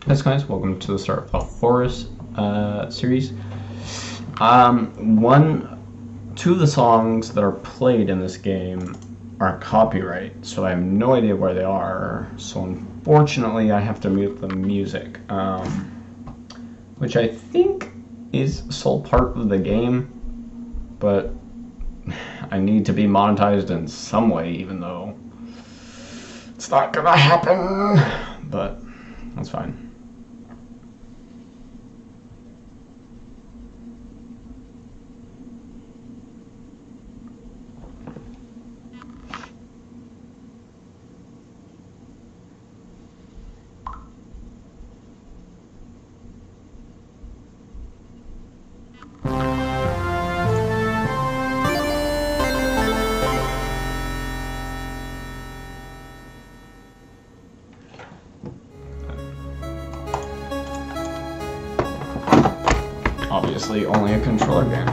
Hey guys, welcome to the start of the Horace series. Two of the songs that are played in this game are copyright, so I have no idea where they are. So unfortunately, I have to mute the music, which I think is sole part of the game, but I need to be monetized in some way, even though it's not gonna happen. But that's fine. Obviously, only a controller game.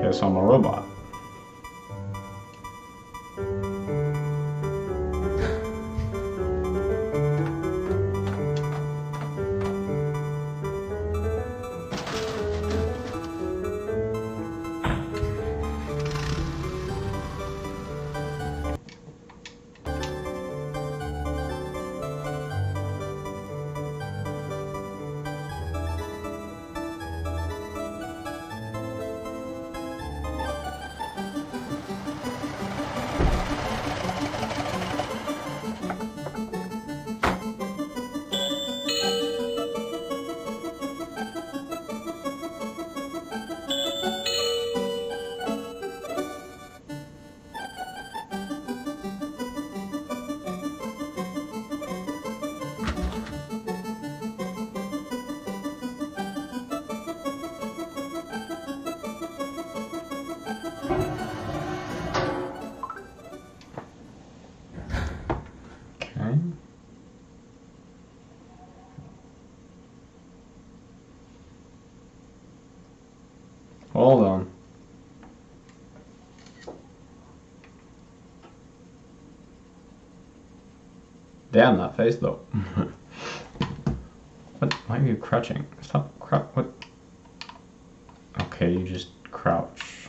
Guess I'm a robot. Hold on. Damn that face though. What? Why are you crouching? Stop what? Okay, you just crouch.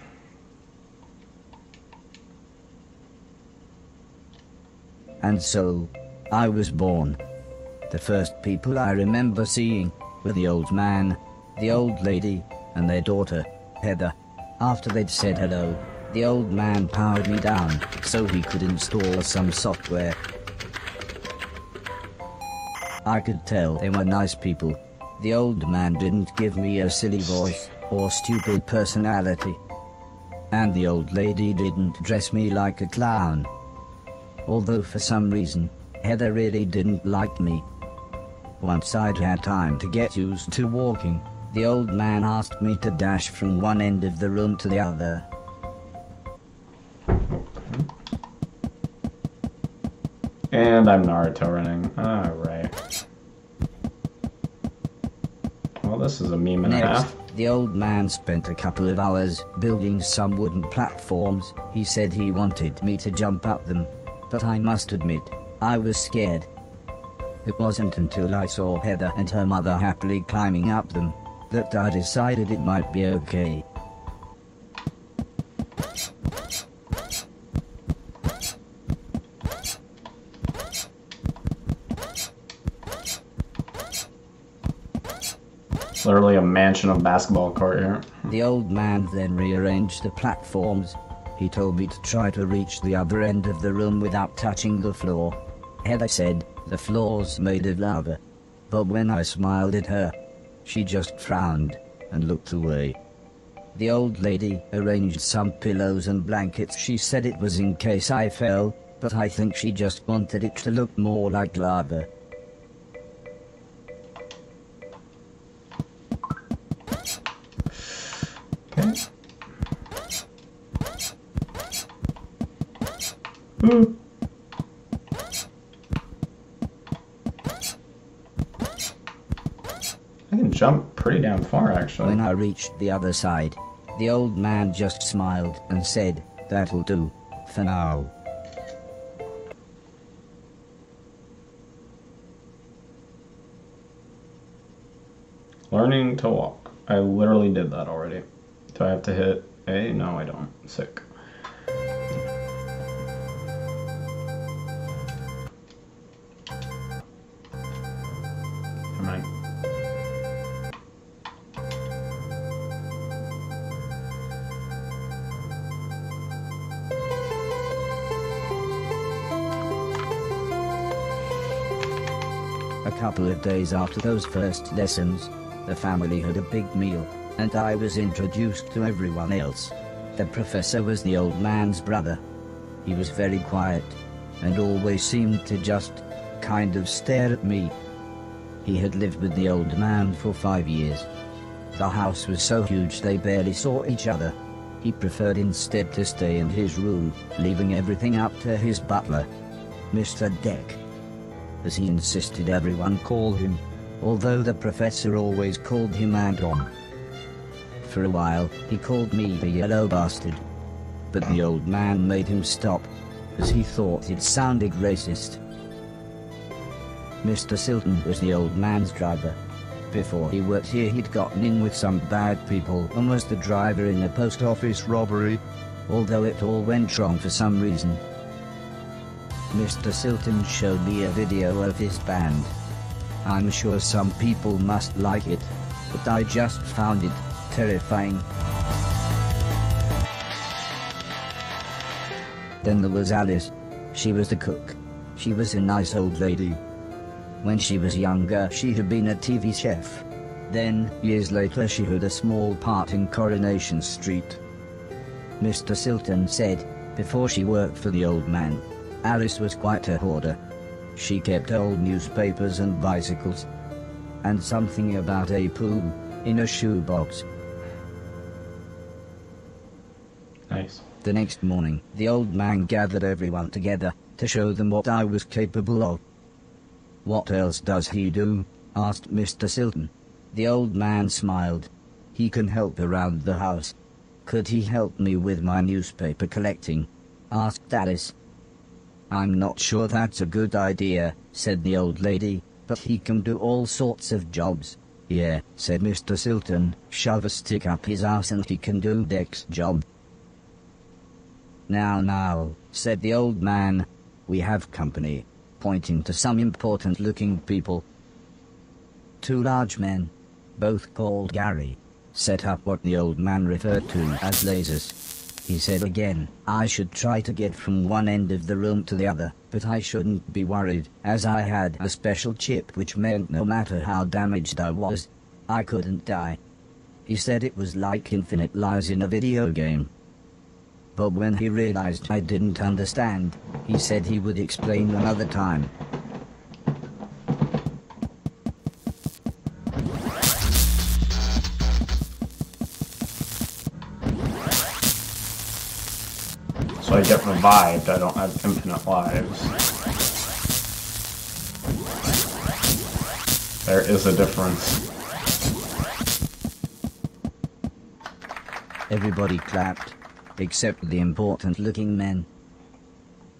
And so, I was born. The first people I remember seeing were the old man, the old lady, and their daughter, Heather. After they'd said hello, the old man powered me down so he could install some software. I could tell they were nice people. The old man didn't give me a silly voice or stupid personality. And the old lady didn't dress me like a clown. Although for some reason, Heather really didn't like me. Once I'd had time to get used to walking, The old man asked me to dash from one end of the room to the other. And I'm Naruto running. Alright. Well, this is a meme and a half. The old man spent a couple of hours building some wooden platforms. He said he wanted me to jump up them, but I must admit, I was scared. It wasn't until I saw Heather and her mother happily climbing up them that I decided it might be okay. It's literally a mansion of basketball court here. The old man then rearranged the platforms. He told me to try to reach the other end of the room without touching the floor. Heather said the floor's made of lava, but when I smiled at her, she just frowned and looked away. The old lady arranged some pillows and blankets. She said it was in case I fell, but I think she just wanted it to look more like lava. Okay. Ooh. I can jump pretty damn far, actually. When I reached the other side, the old man just smiled and said, "That'll do, for now." Learning to walk. I literally did that already. Do I have to hit A? No, I don't. Sick. Come on. A couple of days after those first lessons, the family had a big meal, and I was introduced to everyone else. The professor was the old man's brother. He was very quiet, and always seemed to just kind of stare at me. He had lived with the old man for 5 years. The house was so huge they barely saw each other. He preferred instead to stay in his room, leaving everything up to his butler, Mr. Deck, as he insisted everyone call him, although the professor always called him Anton. For a while, he called me the yellow bastard, but the old man made him stop, as he thought it sounded racist. Mr. Silton was the old man's driver. Before he worked here, he'd gotten in with some bad people and was the driver in a post office robbery, although it all went wrong for some reason. Mr. Silton showed me a video of his band. I'm sure some people must like it, but I just found it terrifying. Then there was Alice. She was the cook. She was a nice old lady. When she was younger, she had been a TV chef. Then, years later, she had a small part in Coronation Street. Mr. Silton said, before she worked for the old man, Alice was quite a hoarder. She kept old newspapers and bicycles, and something about a poo in a shoebox. Nice. The next morning, the old man gathered everyone together to show them what I was capable of. "What else does he do?" asked Mr. Silton. The old man smiled. "He can help around the house." "Could he help me with my newspaper collecting?" asked Alice. "I'm not sure that's a good idea," said the old lady, "but he can do all sorts of jobs." "Yeah," said Mr. Silton, "shove a stick up his ass and he can do Deck's job." Now, said the old man, "we have company," pointing to some important-looking people. 2 large men, both called Gary, set up what the old man referred to as lasers. He said again, I should try to get from one end of the room to the other, but I shouldn't be worried, as I had a special chip which meant no matter how damaged I was, I couldn't die. He said it was like infinite lives in a video game. But when he realized I didn't understand, he said he would explain another time. So I get revived, I don't have infinite lives. There is a difference. Everybody clapped, except the important-looking men.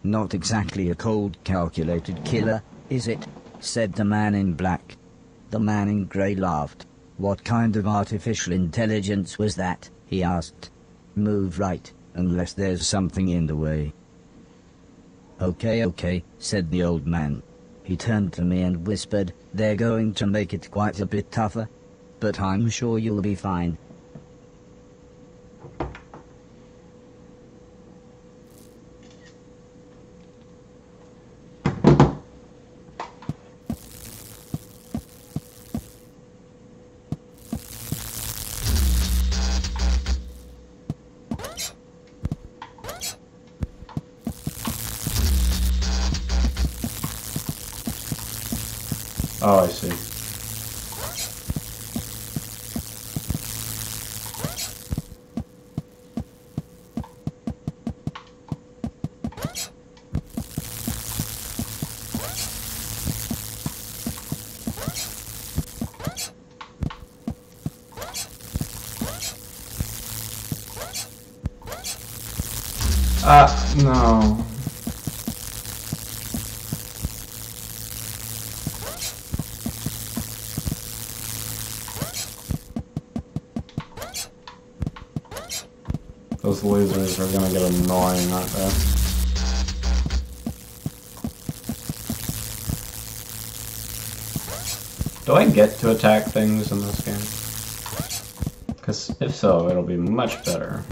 "Not exactly a cold, calculated killer, is it?" said the man in black. The man in grey laughed. "What kind of artificial intelligence was that?" he asked. "Move right, unless there's something in the way." "Okay, okay," said the old man. He turned to me and whispered, "They're going to make it quite a bit tougher, but I'm sure you'll be fine." Oh, I see. No. Those lasers are gonna get annoying, aren't they? Do I get to attack things in this game? Because if so, it'll be much better.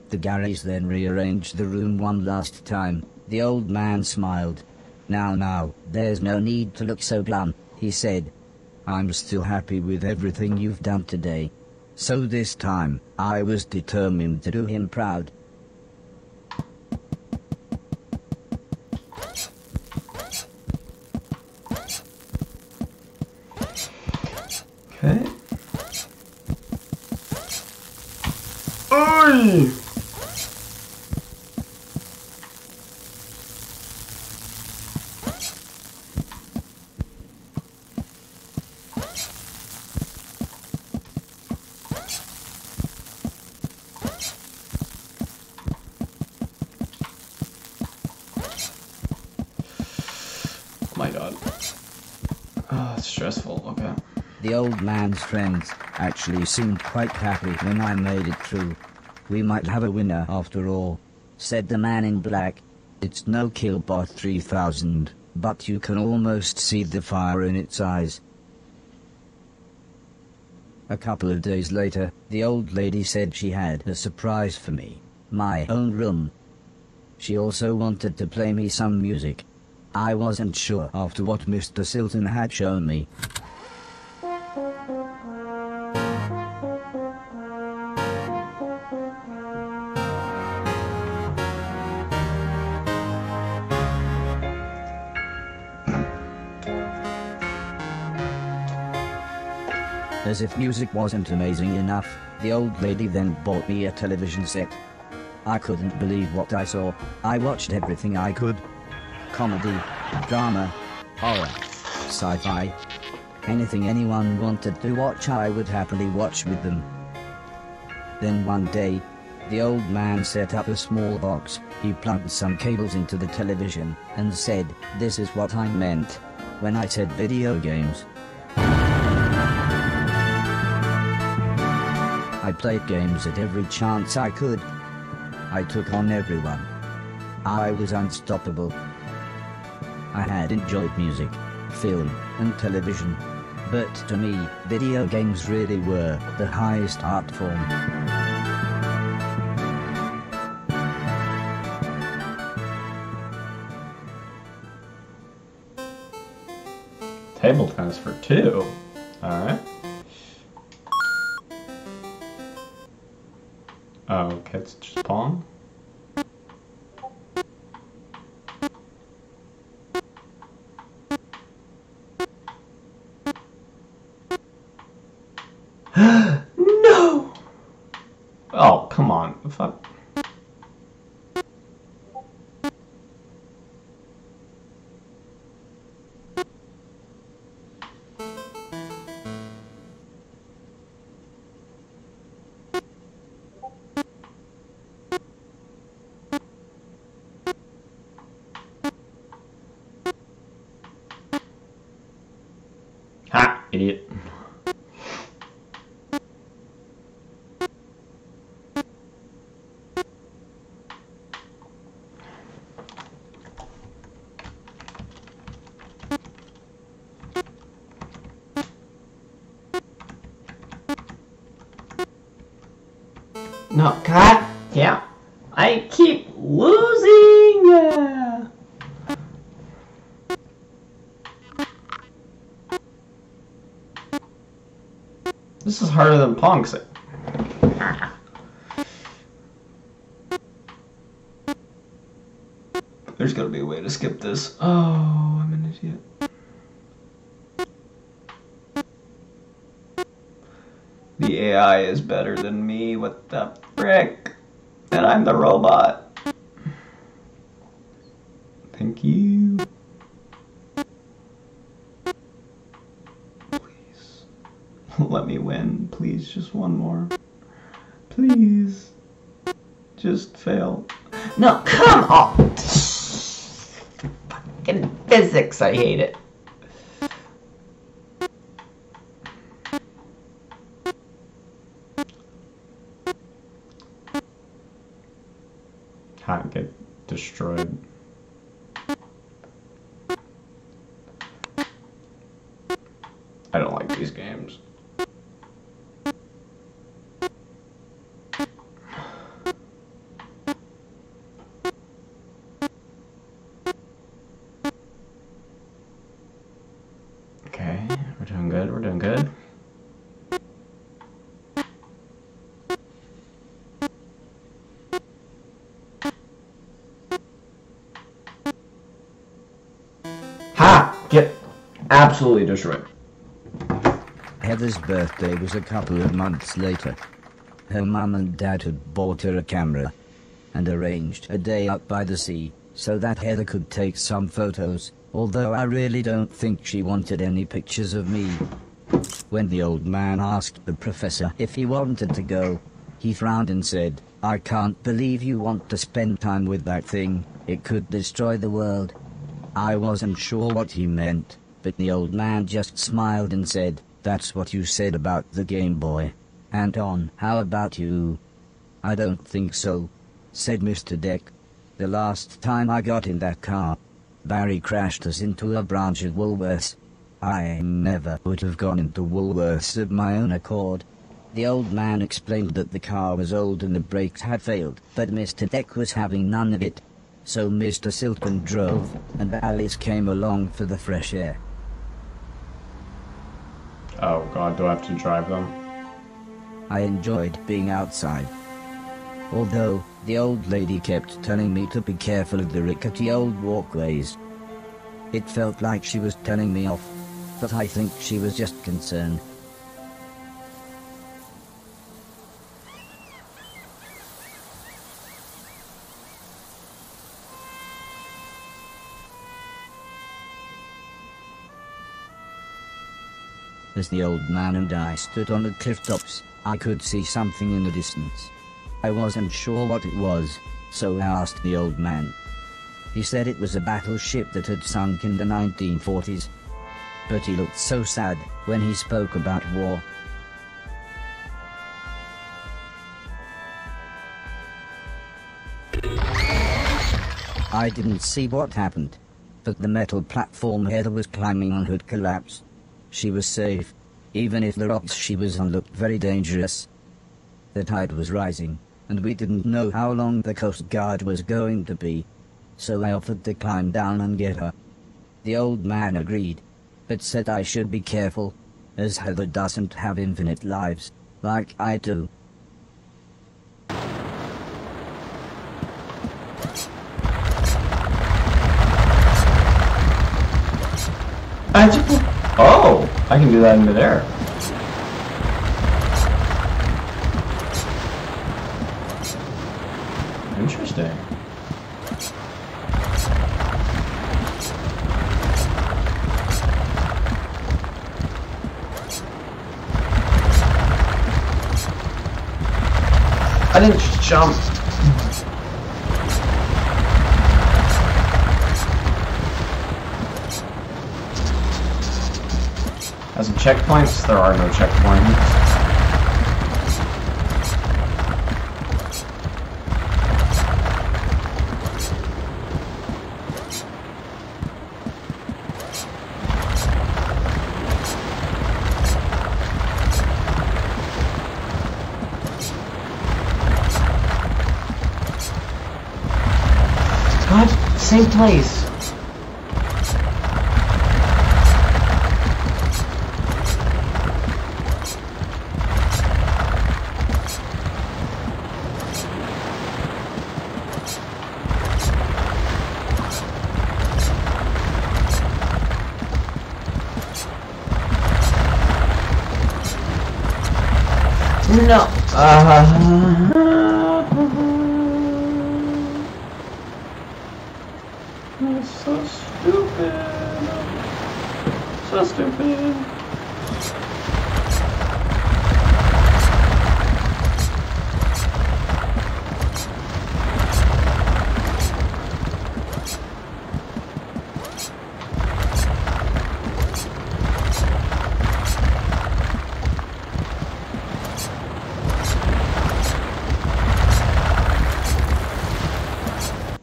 The Garys then rearranged the room one last time. The old man smiled. Now, there's no need to look so glum," he said. "I'm still happy with everything you've done today." So this time, I was determined to do him proud. Okay. Oi! Oh my god. Oh, it's stressful. Okay. The old man's friends actually seemed quite happy when I made it through. "We might have a winner after all," said the man in black. "It's no Killbot 3000, but you can almost see the fire in its eyes." A couple of days later, the old lady said she had a surprise for me. My own room. She also wanted to play me some music. I wasn't sure after what Mr. Silton had shown me. As if music wasn't amazing enough, the old lady then bought me a television set. I couldn't believe what I saw. I watched everything I could. Comedy, drama, horror, sci-fi. Anything anyone wanted to watch, I would happily watch with them. Then one day, the old man set up a small box. He plugged some cables into the television and said, "This is what I meant when I said video games." I played games at every chance I could. I took on everyone. I was unstoppable. I had enjoyed music, film, and television. But to me, video games really were the highest art form. Table tennis for 2. Alright. Oh, okay, it's just Pong? No! Oh, come on. Fuck. Ha! Idiot. No, God, yeah. I keep losing! This is harder than Pong. There's gotta be a way to skip this. Oh, I'm an idiot. The AI is better than me. What the frick? And I'm the robot. Thank you. Please. Let me win. Please, just one more. Please. Just fail. No, come on! Fucking physics, I hate it. Can't get destroyed. I don't like these games. Okay, we're doing good, we're doing good. Ha! Get absolutely destroyed. Heather's birthday was a couple of months later. Her mum and dad had bought her a camera and arranged a day up by the sea so that Heather could take some photos, although I really don't think she wanted any pictures of me. When the old man asked the professor if he wanted to go, he frowned and said, "I can't believe you want to spend time with that thing. It could destroy the world." I wasn't sure what he meant, but the old man just smiled and said, "That's what you said about the Game Boy. Anton, how about you?" "I don't think so," said Mr. Deck. "The last time I got in that car, Barry crashed us into a branch of Woolworths. I never would have gone into Woolworths of my own accord." The old man explained that the car was old and the brakes had failed, but Mr. Deck was having none of it. So Mr. Silton drove, and Alice came along for the fresh air. Oh god, do I have to drive them? I enjoyed being outside. Although, the old lady kept telling me to be careful of the rickety old walkways. It felt like she was telling me off, but I think she was just concerned. As the old man and I stood on the cliff tops, I could see something in the distance. I wasn't sure what it was, so I asked the old man. He said it was a battleship that had sunk in the 1940s. But he looked so sad when he spoke about war. I didn't see what happened, but the metal platform Heather was climbing on had collapsed. She was safe, even if the rocks she was on looked very dangerous. The tide was rising, and we didn't know how long the Coast Guard was going to be, so I offered to climb down and get her. The old man agreed, but said I should be careful, as Heather doesn't have infinite lives, like I do. I can do that in midair. Interesting. I didn't jump. As in checkpoints, there are no checkpoints. God, same place. No. That's so stupid. So stupid.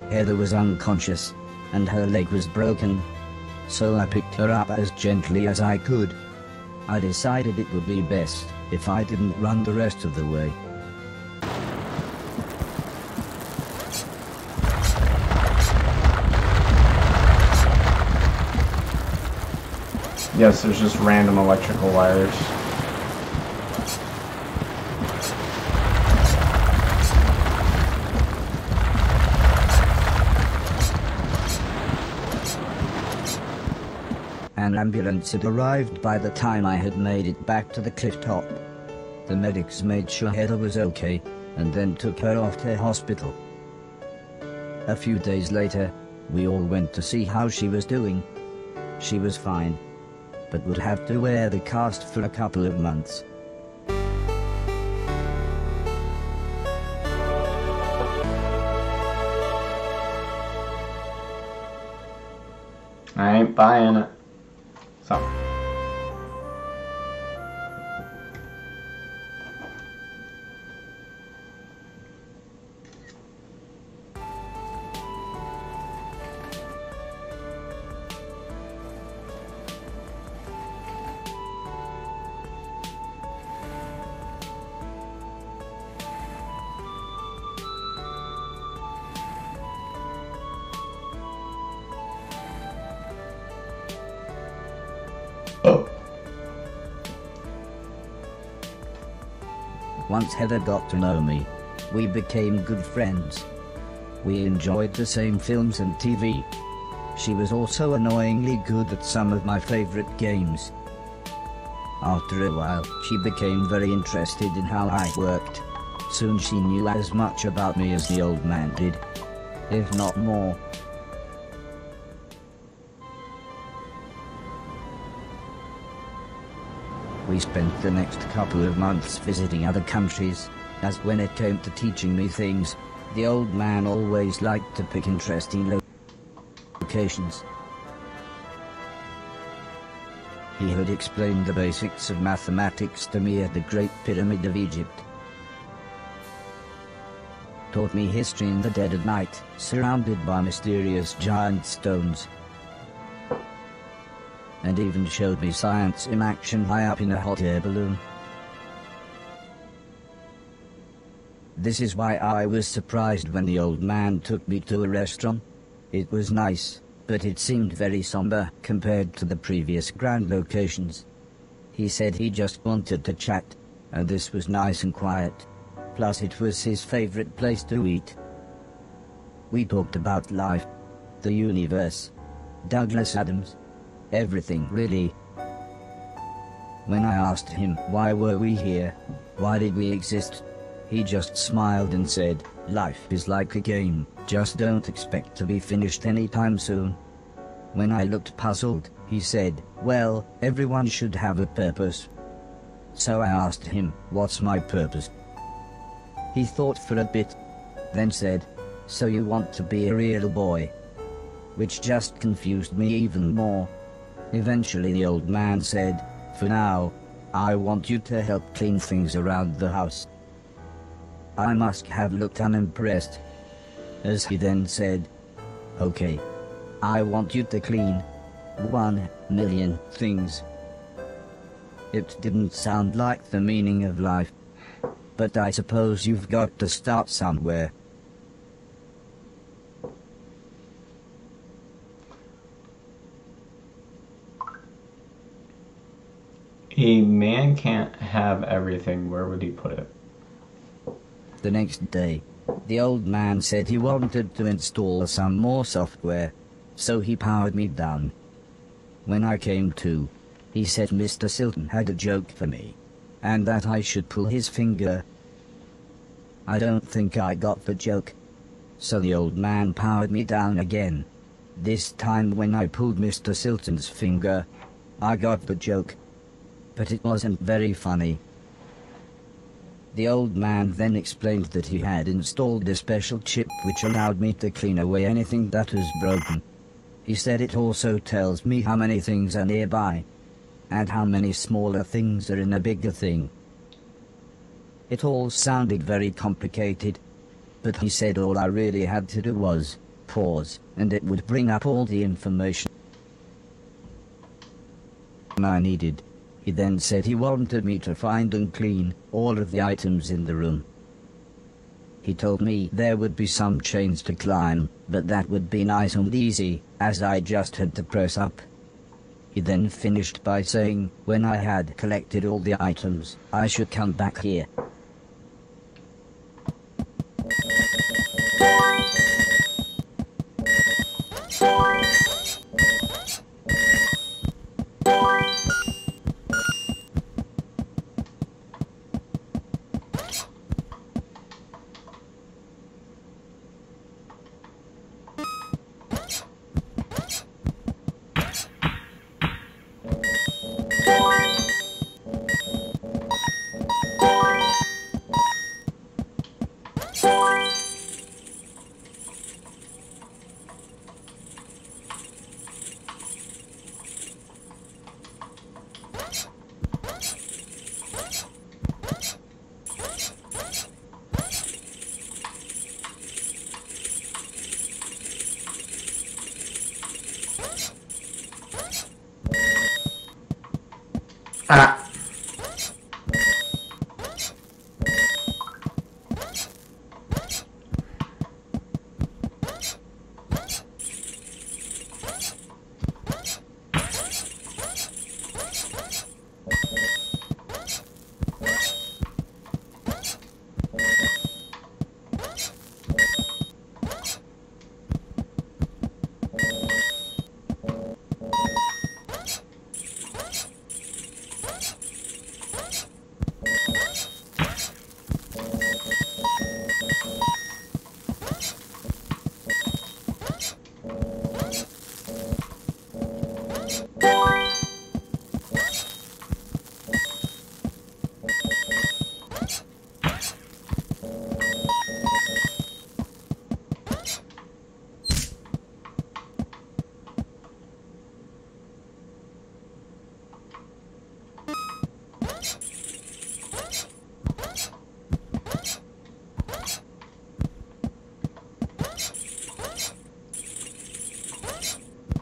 Heather was unconscious, and her leg was broken. So I picked her up as gently as I could. I decided it would be best if I didn't run the rest of the way. Yes, there's just random electrical wires. An ambulance had arrived by the time I had made it back to the cliff top. The medics made sure Heather was okay, and then took her off to hospital. A few days later, we all went to see how she was doing. She was fine, but would have to wear the cast for a couple of months. I ain't buying it. So. Oh. Once Heather got to know me, we became good friends. We enjoyed the same films and TV. She was also annoyingly good at some of my favorite games. After a while, she became very interested in how I worked. Soon she knew as much about me as the old man did, if not more. We spent the next couple of months visiting other countries, as when it came to teaching me things, the old man always liked to pick interesting locations. He had explained the basics of mathematics to me at the Great Pyramid of Egypt. Taught me history in the dead of night, surrounded by mysterious giant stones. And even showed me science in action high up in a hot air balloon. This is why I was surprised when the old man took me to a restaurant. It was nice, but it seemed very somber compared to the previous grand locations. He said he just wanted to chat, and this was nice and quiet. Plus it was his favorite place to eat. We talked about life, the universe, Douglas Adams, everything really. When I asked him why were we here, why did we exist, he just smiled and said, "Life is like a game, just don't expect to be finished anytime soon." When I looked puzzled, he said, "Well, everyone should have a purpose." So I asked him, "What's my purpose?" He thought for a bit, then said, "So you want to be a real boy?" Which just confused me even more. Eventually the old man said, "For now, I want you to help clean things around the house." I must have looked unimpressed, as he then said, "Okay, I want you to clean 1,000,000 things." It didn't sound like the meaning of life, but I suppose you've got to start somewhere. A man can't have everything. Where would he put it? The next day, the old man said he wanted to install some more software, so he powered me down. When I came to, he said Mr. Silton had a joke for me, and that I should pull his finger. I don't think I got the joke, so the old man powered me down again. This time when I pulled Mr. Silton's finger, I got the joke, but it wasn't very funny. The old man then explained that he had installed a special chip which allowed me to clean away anything that was broken. He said it also tells me how many things are nearby, and how many smaller things are in a bigger thing. It all sounded very complicated, but he said all I really had to do was pause, and it would bring up all the information I needed. He then said he wanted me to find and clean all of the items in the room. He told me there would be some chains to climb, but that would be nice and easy, as I just had to press up. He then finished by saying, when I had collected all the items, I should come back here. Ah.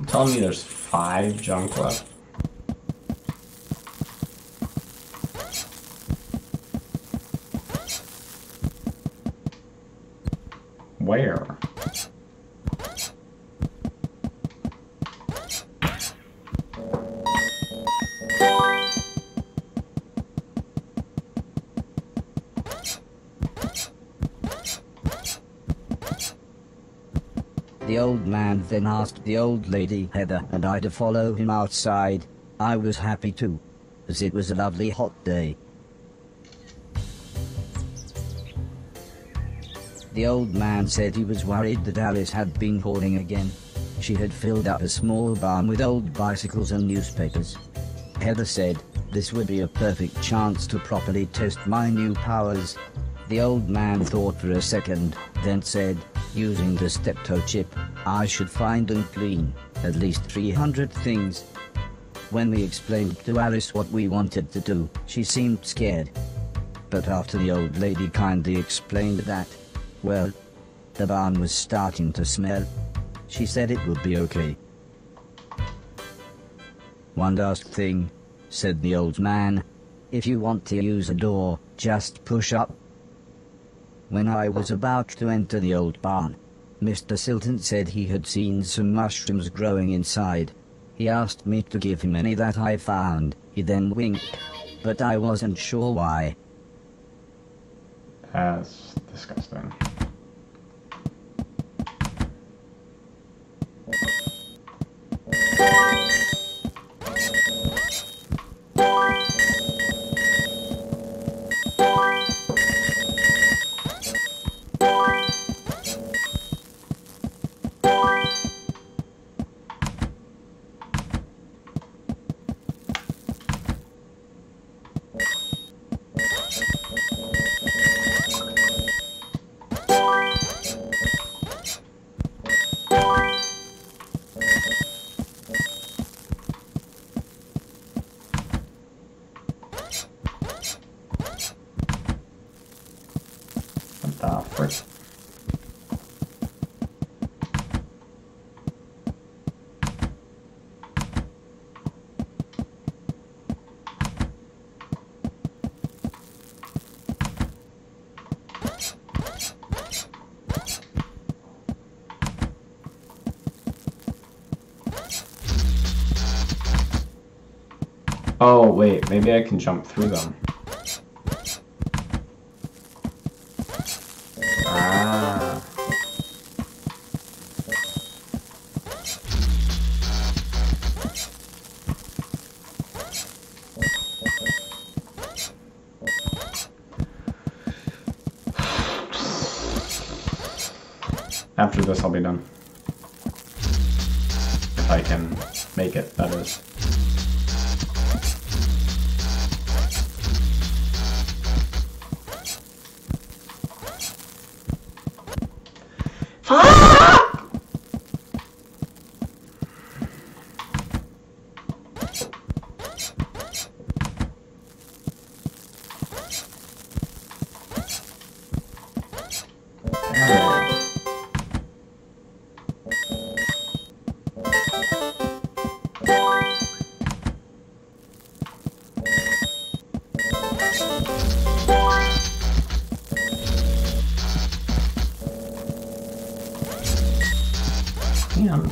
Telling me there's 5 junk left. Where? The old man then asked the old lady Heather and I to follow him outside. I was happy to, as it was a lovely hot day. The old man said he was worried that Alice had been hoarding again. She had filled up a small barn with old bicycles and newspapers. Heather said, "This would be a perfect chance to properly test my new powers." The old man thought for a second, then said, "Using the steptoe chip, I should find and clean at least 300 things." When we explained to Alice what we wanted to do, she seemed scared. But after the old lady kindly explained that, well, the barn was starting to smell, she said it would be okay. "One last thing," said the old man. "If you want to use a door, just push up." When I was about to enter the old barn, Mr. Silton said he had seen some mushrooms growing inside. He asked me to give him any that I found. He then winked, but I wasn't sure why. That's disgusting. What the frick? Oh, wait, maybe I can jump through them. Ah. After this, I'll be done. If I can make it, that is. Damn.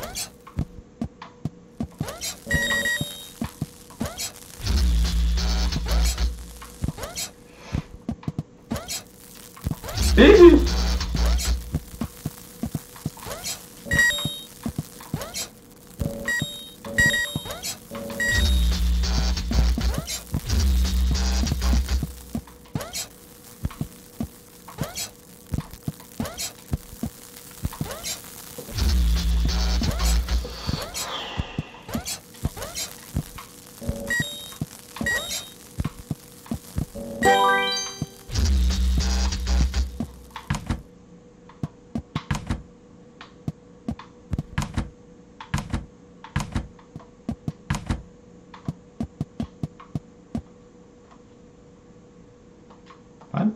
What?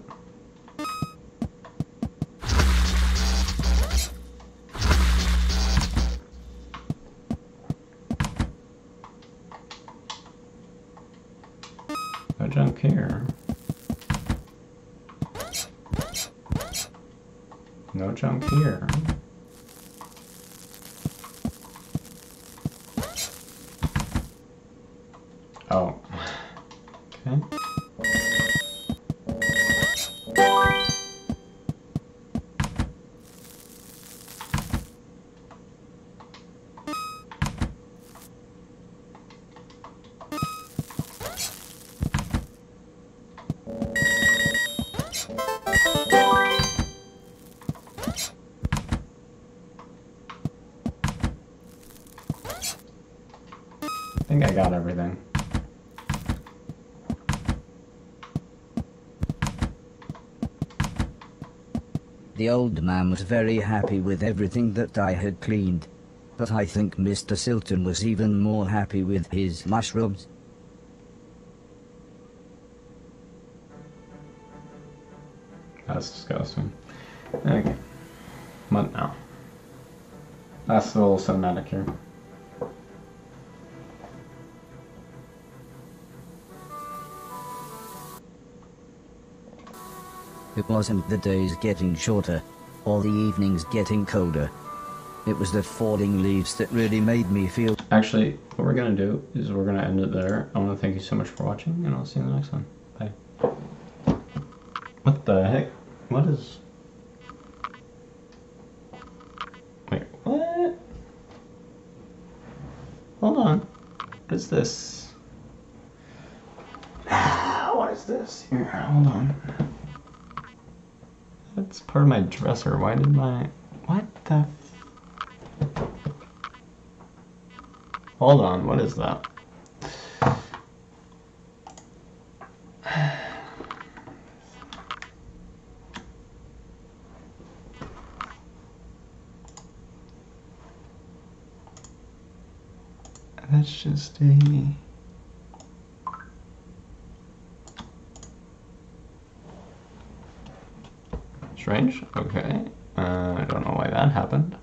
No junk here. No junk here. Oh. Okay. everything. The old man was very happy with everything that I had cleaned. But I think Mr. Silton was even more happy with his mushrooms. That's disgusting. Okay. What now? That's the little cinematic here. It wasn't the days getting shorter, or the evenings getting colder. It was the falling leaves that really made me feel... Actually, what we're going to do is we're going to end it there. I want to thank you so much for watching, and I'll see you in the next one. Bye. What the heck? What is... Wait, what? Hold on. What is this? What is this? Here, hold on. That's part of my dresser. Why did my... What the... Hold on, what is that? That's just a... Strange? Okay. I don't know why that happened.